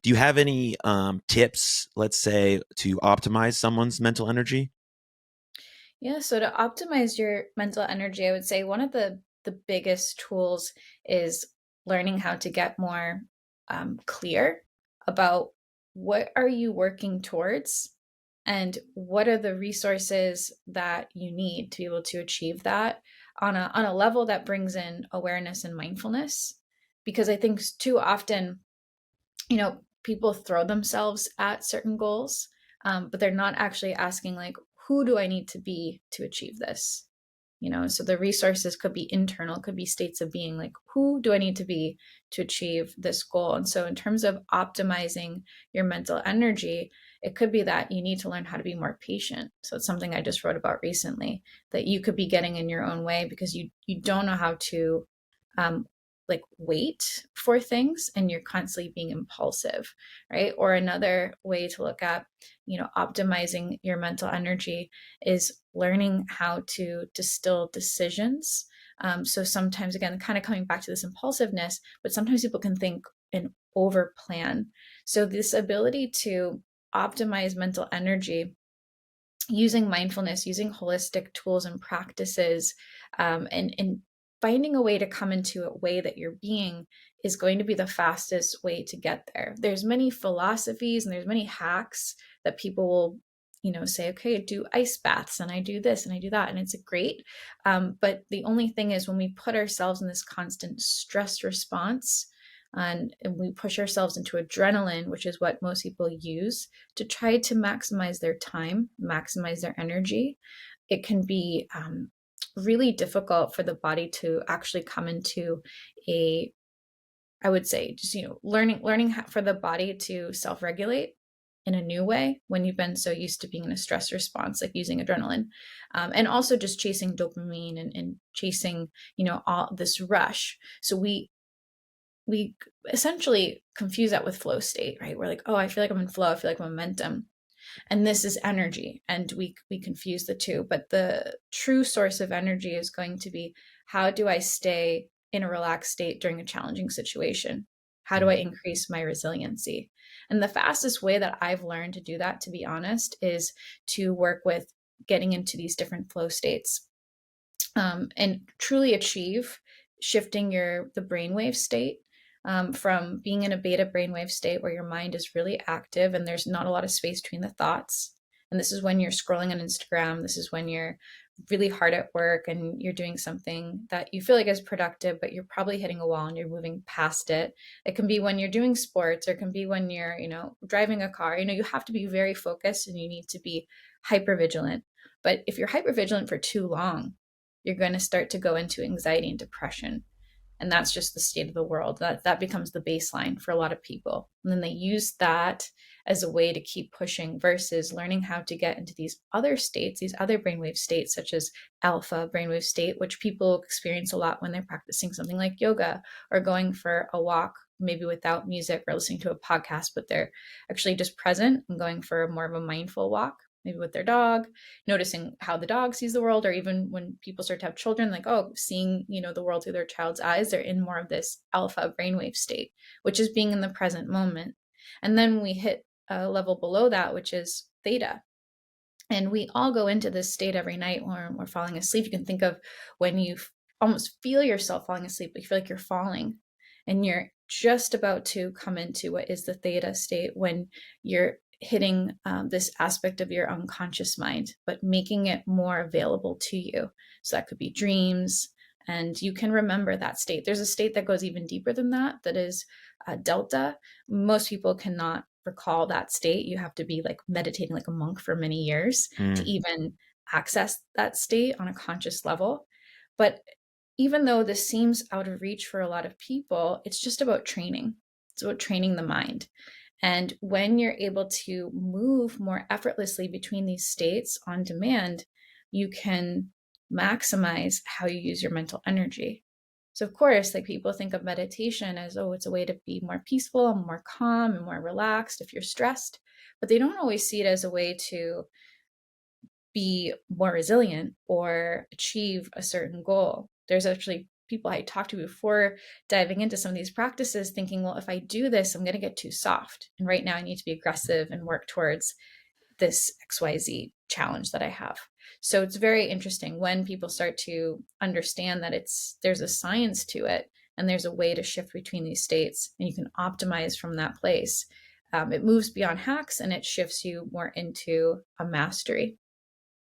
Do you have any tips, let's say, to optimize someone's mental energy? Yeah, so to optimize your mental energy, I would say one of the biggest tools is learning how to get more clear about what are you working towards and what are the resources that you need to be able to achieve that on a level that brings in awareness and mindfulness. Because I think too often, people throw themselves at certain goals, but they're not actually asking, like, who do I need to be to achieve this? So the resources could be internal, could be states of being, like, who do I need to be to achieve this goal? And so, in terms of optimizing your mental energy, it could be that you need to learn how to be more patient. So, it's something I just wrote about recently, that you could be getting in your own way because you don't know how to um, like wait for things, and you're constantly being impulsive, right? Or another way to look at, optimizing your mental energy is learning how to distill decisions. So sometimes, again, kind of coming back to this impulsiveness, but sometimes people can think and over plan. So this ability to optimize mental energy using mindfulness, using holistic tools and practices, and finding a way to come into a way that you're being is going to be the fastest way to get there. There's many philosophies and there's many hacks that people will, say, okay, do ice baths and I do this and I do that, and it's great. But the only thing is, when we put ourselves in this constant stress response, and we push ourselves into adrenaline, which is what most people use to try to maximize their time, maximize their energy, it can be really difficult for the body to actually come into a, I would say, just learning how, for the body to self-regulate in a new way when you've been so used to being in a stress response, like using adrenaline, and also just chasing dopamine and chasing all this rush. So we essentially confuse that with flow state, right? We're like, oh, I feel like I'm in flow, I feel like momentum, and this is energy, and we confuse the two. But the true source of energy is going to be, how do I stay in a relaxed state during a challenging situation? How do I increase my resiliency? And the fastest way that I've learned to do that, to be honest, is to work with getting into these different flow states, and truly achieve shifting the brainwave state, from being in a beta brainwave state where your mind is really active and there's not a lot of space between the thoughts. And this is when you're scrolling on Instagram. This is when you're really hard at work and you're doing something that you feel like is productive, but you're probably hitting a wall and you're moving past it. It can be when you're doing sports, or it can be when you're, driving a car. You have to be very focused and you need to be hyper vigilant. But if you're hyper vigilant for too long, you're going to start to go into anxiety and depression. And that's just the state of the world. That becomes the baseline for a lot of people. And then they use that as a way to keep pushing, versus learning how to get into these other states, these other brainwave states, such as alpha brainwave state, which people experience a lot when they're practicing something like yoga or going for a walk, maybe without music or listening to a podcast, but they're actually just present and going for more of a mindful walk, maybe with their dog, noticing how the dog sees the world. Or even when people start to have children, like, oh, seeing, the world through their child's eyes, they're in more of this alpha brainwave state, which is being in the present moment. And then we hit a level below that, which is theta. And we all go into this state every night when we're falling asleep. You can think of when you almost feel yourself falling asleep, but you feel like you're falling and you're just about to come into what is the theta state, when you're hitting this aspect of your unconscious mind, but making it more available to you. So that could be dreams, and you can remember that state. There's a state that goes even deeper than that, that is delta. Most people cannot recall that state. You have to be like meditating like a monk for many years to Mm. even access that state on a conscious level. But even though this seems out of reach for a lot of people, it's just about training. It's about training the mind. And when you're able to move more effortlessly between these states on demand, you can maximize how you use your mental energy. So, of course, like, people think of meditation as, oh, it's a way to be more peaceful and more calm and more relaxed if you're stressed, but they don't always see it as a way to be more resilient or achieve a certain goal. There's actually people I talked to before diving into some of these practices thinking, well, if I do this, I'm going to get too soft. And right now I need to be aggressive and work towards this XYZ challenge that I have. So it's very interesting when people start to understand that there's a science to it and there's a way to shift between these states and you can optimize from that place. It moves beyond hacks and it shifts you more into a mastery.